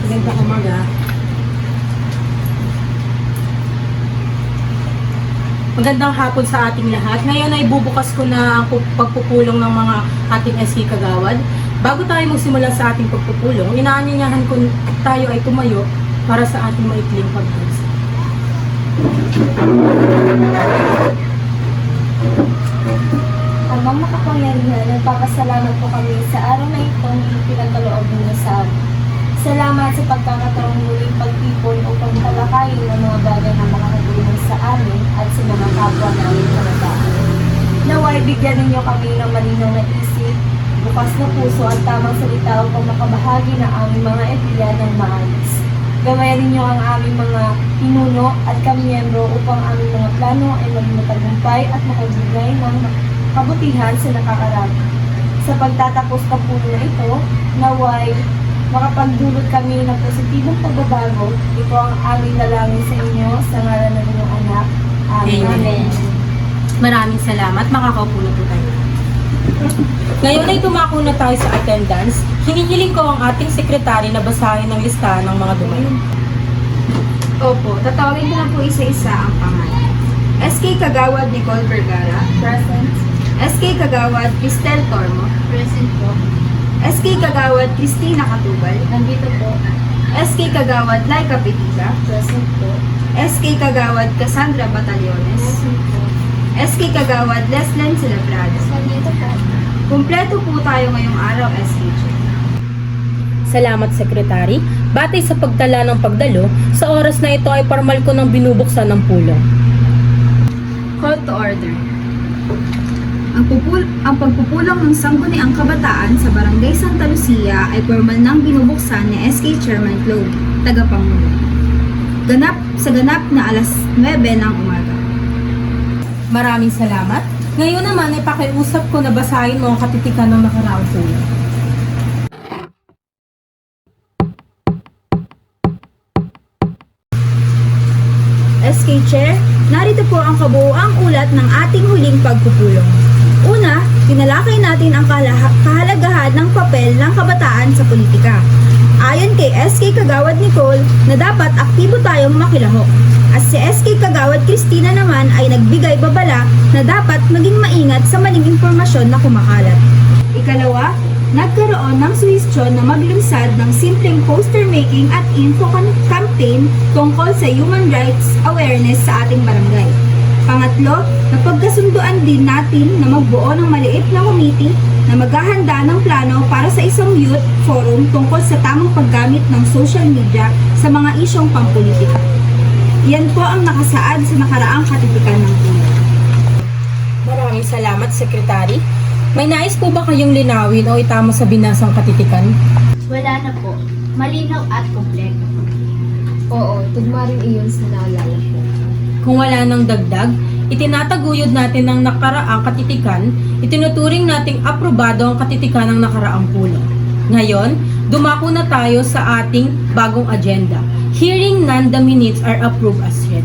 Magandang umaga. Magandang hapon sa ating lahat. Ngayon ay bubukas ko na ang pagpupulong ng mga ating SK Kagawad. Bago tayo magsimula sa ating pagpupulong, inaanyayahan ko tayo ay tumayo para sa ating maikling pagpulong. Amang makapangyarihan, nagpapasalamat po kami sa araw na ito na ipinagkaloob niyo sa amin. Salamat sa pagkakataong muling pagtipon upang talakayin ang mga bagay na makakatulong sa amin at sa mga kapwa namin kabataan. Naway bigyan ninyo kami ng malinaw na isip, bukas na puso at tamang salita upang makabahagi ng aming mga ideya ng maayos. Gawain ninyo ang aming mga pinuno at kamiyembro upang aming mga plano ay maging matagumpay at makagbigay ng kabutihan sa nakakarami. Sa pagtatapos ng puno na ito, naway makapagdulot kami ng positibong pagbabago. Ito ang aming dalangin sa inyo sa ngalan ng inyong anak. Amen. Amen. Maraming salamat. Makakaupo na po tayo. Ngayon ay tumako na tayo sa attendance. Hinihiling ko ang ating sekretary na basahin ang listahan ng mga dumayo. Opo, tatawagin ko na po isa-isa ang pangalan. SK Kagawad Nicole Vergara. Present. SK Kagawad Cristel Tormo. Present po. SK Kagawad Cristina Katubal. Nandito po. SK Kagawad Laika Petiga. Present po. SK Kagawad Cassandra Batallones. Present po. SK Kagawad Leslen Celebrado. Nandito po. Kumpleto po tayo ngayong araw, SK Chair. Salamat, Sekretary. Batay sa pagtala ng pagdalo, sa oras na ito ay formal ko nang binubuksan ng pulong. Call to order. Ang pagpupulong ng Sangguniang Kabataan sa Barangay Santa Lucia ay formal nang binubuksan ni SK Chairman Claude, tagapangulo. Ganap na alas 9 ng umaga. Maraming salamat. Ngayon naman ay pakiusap ko na basahin mo ang katitikan ng nakaraang pulong. SK Chair, narito po ang kabuuang ulat ng ating huling pagpupulong. Una, tinalakay natin ang kahalagahan ng papel ng kabataan sa politika. Ayon kay SK Kagawad Nicole na dapat aktibo tayong makilahok. At si SK Kagawad Cristina naman ay nagbigay babala na dapat maging maingat sa maling impormasyon na kumakalat. Ikalawa, nagkaroon ng suhestyon na maglunsad ng simpleng poster making at info campaign tungkol sa human rights awareness sa ating barangay. Pangatlo, napagkasunduan din natin na magbuo ng maliit na committee na maghahanda ng plano para sa isang youth forum tungkol sa tamang paggamit ng social media sa mga isyong pampolitika. Yan po ang nakasaad sa nakaraang katitikan ng pulong. Maraming salamat, Sekretary. May nais po ba kayong linawin o itama sa binasang katitikan? Wala na po. Malinaw at kompleto. Oo, tugma rin iyon sa naalala ko. Kung wala nang dagdag, itinataguyod natin ng nakaraang katitikan, itinuturing nating aprobado ang katitikan ng nakaraang pulong. Ngayon, dumako na tayo sa ating bagong agenda. Hearing none, the minutes are approved as read.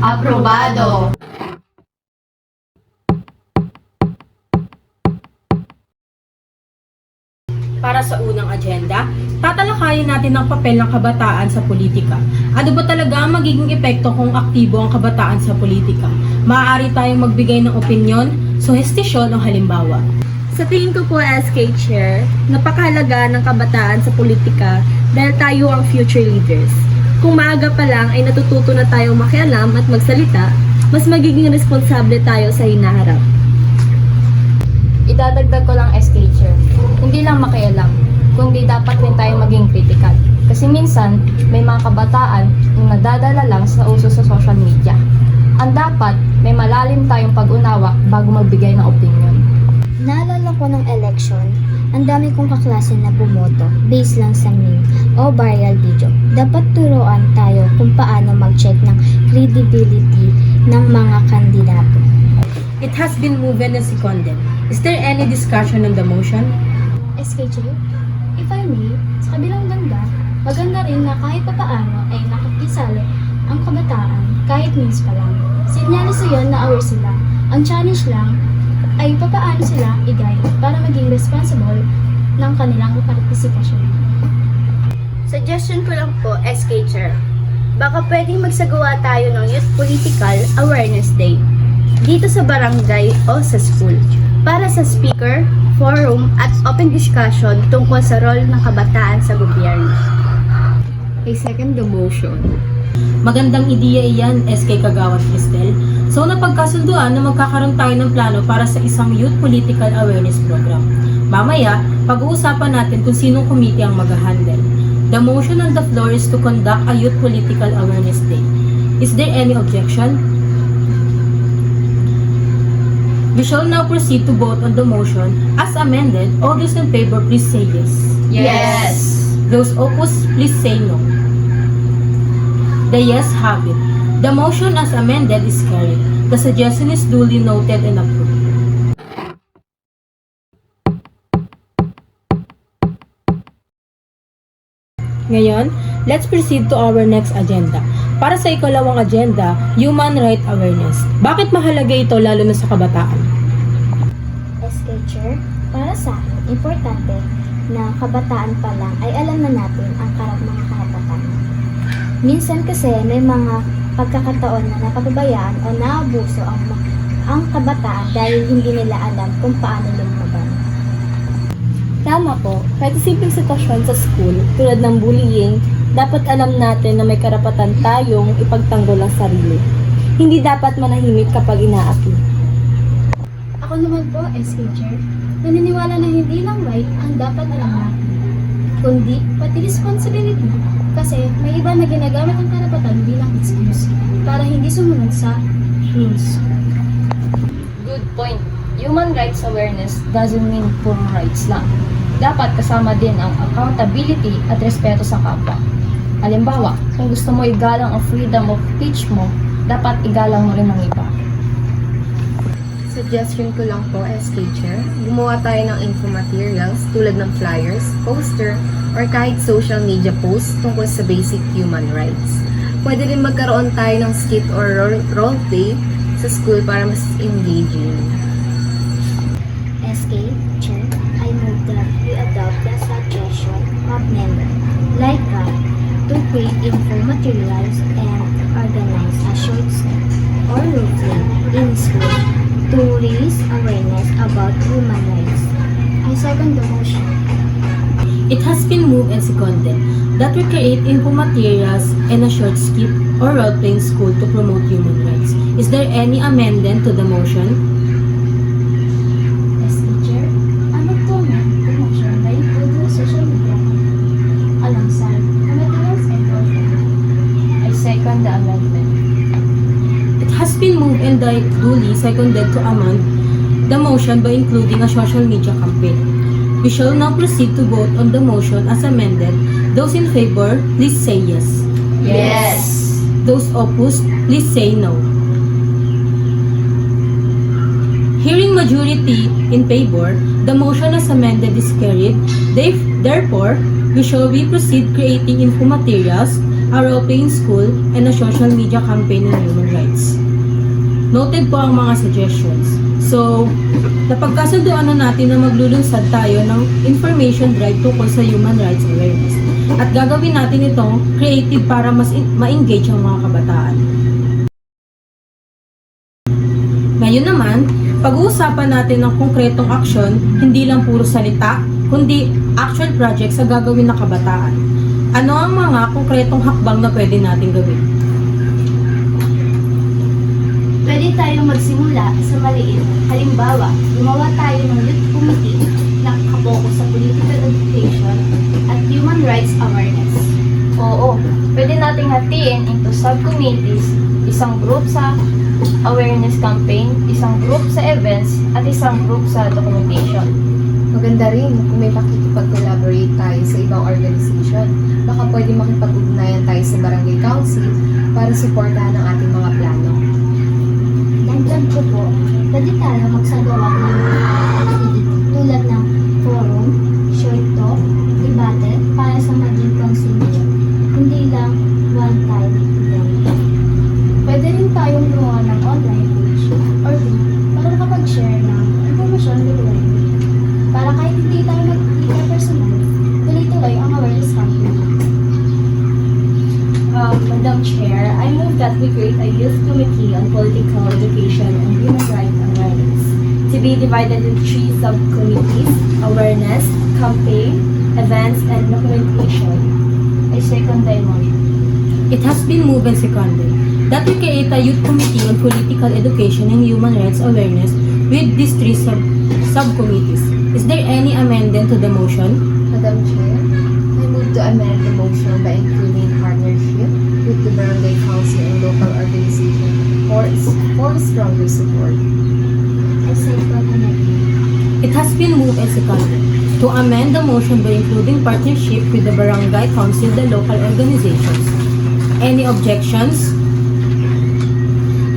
Aprobado! Para sa unang agenda, tatalakayin natin ang papel ng kabataan sa politika. Ano ba talaga ang magiging epekto kung aktibo ang kabataan sa politika? Maaari tayong magbigay ng opinyon, suhestisyon o halimbawa. Sa tingin ko po, SK Chair, napakahalaga ng kabataan sa politika dahil tayo ang future leaders. Kung maaga pa lang ay natututo na tayong makialam at magsalita, mas magiging responsable tayo sa hinaharap. Idadagdag ko lang SK Chair, hindi lang makialam, kundi dapat rin tayo maging critical. Kasi minsan, may mga kabataan na nadadala lang sa uso sa social media. Ang dapat, may malalim tayong pag-unawa bago magbigay ng opinion. Naalala ko ng election, ang dami kong kaklase na bumoto based lang sa meme o viral video. Dapat turuan tayo kung paano mag-check ng credibility ng mga kandidato. It has been moved and seconded. Is there any discussion on the motion? SKJ, if I may, sa kabilang banda, maganda rin na kahit papaano ay nakikisali ang kabataan kahit means pa lang. Sinyalis yun na aware sila. Ang challenge lang ay papaano sila i-guide para maging responsible ng kanilang partisipasyon. Suggestion ko lang po, SK Chair. Baka pwedeng magsagawa tayo ng Youth Political Awareness Day dito sa barangay o sa school para sa speaker, forum at open discussion tungkol sa role ng kabataan sa gobyerno. I second the motion. Magandang ideya iyan, SK Kagawad Cristel. So napagkasunduan na magkakaroon tayo ng plano para sa isang Youth Political Awareness Program. Mamaya, pag-uusapan natin kung sinong committee ang mag-handle. The motion on the floor is to conduct a Youth Political Awareness Day. Is there any objection? We shall now proceed to vote on the motion as amended. All those in favor, please say yes. Yes! Those opposed, please say no. The yes have it. The motion as amended is carried. The suggestion is duly noted and approved. Ngayon, let's proceed to our next agenda. Para sa ikalawang agenda, Human Rights Awareness. Bakit mahalaga ito lalo na sa kabataan? SK Chair, para sa akin, importante na kabataan pa lang ay alam na natin ang mga karapatan. Minsan kasi may mga pagkakataon na napapabayaan o naabuso ang kabataan dahil hindi nila alam kung paano lumaban. Tama po, kahit simpleng sitwasyon sa school, tulad ng bullying, dapat alam natin na may karapatan tayong ipagtanggol ang sarili. Hindi dapat manahimik kapag inaapi. Ako naman po, SK Chair, naniniwala na hindi lang right ang dapat alam natin, kundi pati responsibility. Kasi may iba na ginagamit ang karapatan bilang excuse para hindi sumunod sa rules. Good point. Human rights awareness doesn't mean puro rights lang. Dapat kasama din ang accountability at respeto sa kapwa. Halimbawa, kung gusto mo igalang ang freedom of speech mo, dapat igalang mo rin ang iba. Suggestion ko lang po, SK Chair, gumawa tayo ng infomaterials tulad ng flyers, poster, or kahit social media posts tungkol sa basic human rights. Pwede rin magkaroon tayo ng skit or roleplay sa school para mas engaging. SK Chair, I move that we adopt the suggestion of member like to create info materials and organize a short skit or roleplay in school to raise awareness about human rights. I second the motion. It has been moved and seconded that we create info materials and a short skit or role-playing school to promote human rights. Is there any amendment to the motion? SK Chair, I move to amend the motion by including social media alongside the materials and roleplay. I second the amendment. It has been moved and duly seconded to amend the motion by including a social media campaign. We shall now proceed to vote on the motion as amended. Those in favor, please say yes. Yes! Those opposed, please say no. Hearing majority in favor, the motion as amended is carried. Therefore, we shall proceed creating info materials, a role-playing school, and a social media campaign on human rights. Noted po ang mga suggestions. So, napagkasunduan na natin na maglulunsad tayo ng information drive tungkol sa human rights awareness. At gagawin natin itong creative para mas ma-engage ang mga kabataan. Ngayon naman, pag-uusapan natin ng konkretong aksyon, hindi lang puro salita, kundi actual projects sa gagawin ng kabataan. Ano ang mga konkretong hakbang na pwede natin gawin? Pwede tayong magsimula sa maliit. Halimbawa, gumawa tayo ng youth committee na nakapokus sa political education at human rights awareness. Oo, pwede nating hatiin into subcommittees, isang group sa awareness campaign, isang group sa events, at isang group sa documentation. Maganda rin kung may makikipag-collaborate tayo sa ibang organization. Baka pwede makipag-ugnayan tayo sa barangay council para suportahan ang ating mga plano. Dagdag ko po, pwede tayo magsagawa ng activity tulad ng forum, short talk, debate para sa maging consumer. Hindi lang one-time event. Pwede rin tayong gumawa ng online page or group para makapag-share ng informasyon regularly. Para kahit hindi tayo magkita personal, tuloy-tuloy ang awareness campaign. Madam Chair, I move that we create a youth committee on political education and human rights awareness to be divided into 3 subcommittees: awareness, campaign, events, and documentation. I second the motion. It has been moved and seconded that we create a youth committee on political education and human rights awareness with these 3 subcommittees. Is there any amendment to the motion? Madam Chair, I move to amend the motion by including partnership with the barangay council and local organization for stronger support. I second amendment. It has been moved and seconded to amend the motion by including partnership with the barangay council and local organizations. Any objections?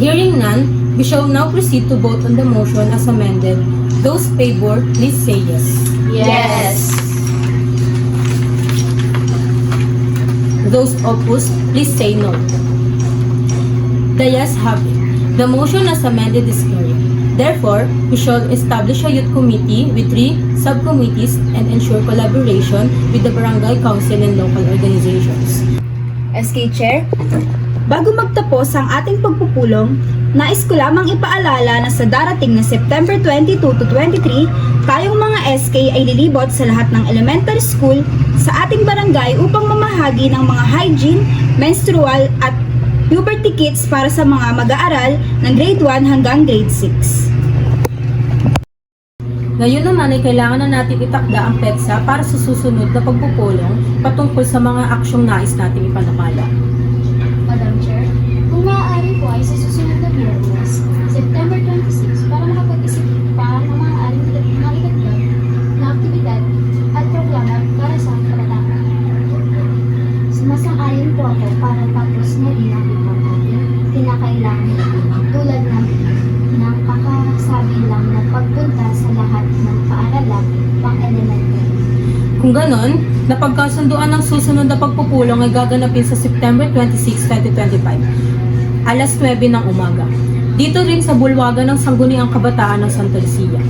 Hearing none, we shall now proceed to vote on the motion as amended. Those favor, please say yes. Yes. Those opposed, please say no. The yes have it. The motion as amended is carried. Therefore, we shall establish a youth committee with 3 subcommittees and ensure collaboration with the barangay council and local organizations. SK Chair, bago magtapos ang ating pagpupulong, nais ko lamang ipaalala na sa darating na September 22 to 23, tayong mga SK ay lilibot sa lahat ng elementary school sa ating barangay upang mamahagi ng mga hygiene, menstrual at puberty kits para sa mga mag-aaral ng grade 1 hanggang grade 6. Ngayon naman ay kailangan na natin itakda ang PEDSA para sa susunod na pagpupulong patungkol sa mga aksyong nais nating ipanakala. Madam Chair, kung maaari po ay sa susunod na Biyernes, September 26, para makapag-isip pa ng maaaring maidagdag na aktibidad at programa para sa kabataan. Sumasang-ayon po ako para tapos na rin ang ibang ating kinakailangan tulad ng kakasabi lang na pagpunta sa lahat ng paaralan pang-elementary. Kung ganon, napagkasunduan ng susunod na pagpupulong ay gaganapin sa September 26, 2025, alas 9 ng umaga. Dito rin sa bulwagan ng Sangguniang Kabataan ng Santa Lucia.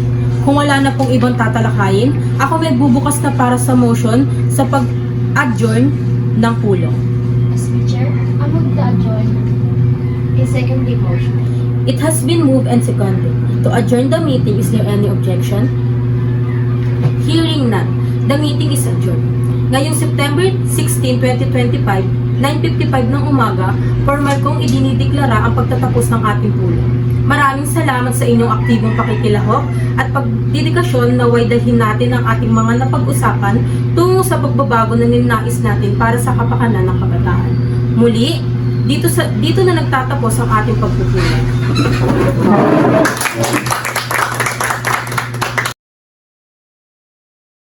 Kung wala na pong ibang tatalakayin, ako may bubukas na para sa motion sa pag-adjourn ng pulong. Mr. Chair, I move to adjourn. I second the motion. It has been moved and seconded to adjourn the meeting. Is there any objection? Hearing none, the meeting is adjourned. Ngayong September 16, 2025, 9:55 ng umaga, formal kong idinideklara ang pagtatapos ng ating pulong. Maraming salamat sa inyong aktibong pakikilahok at pagdedikasyon na way dalhin natin ang ating mga napag-usapan tungo sa pagbabago na ninais natin para sa kapakanan ng kabataan. Muli, dito na nagtatapos ang ating pagpupulong.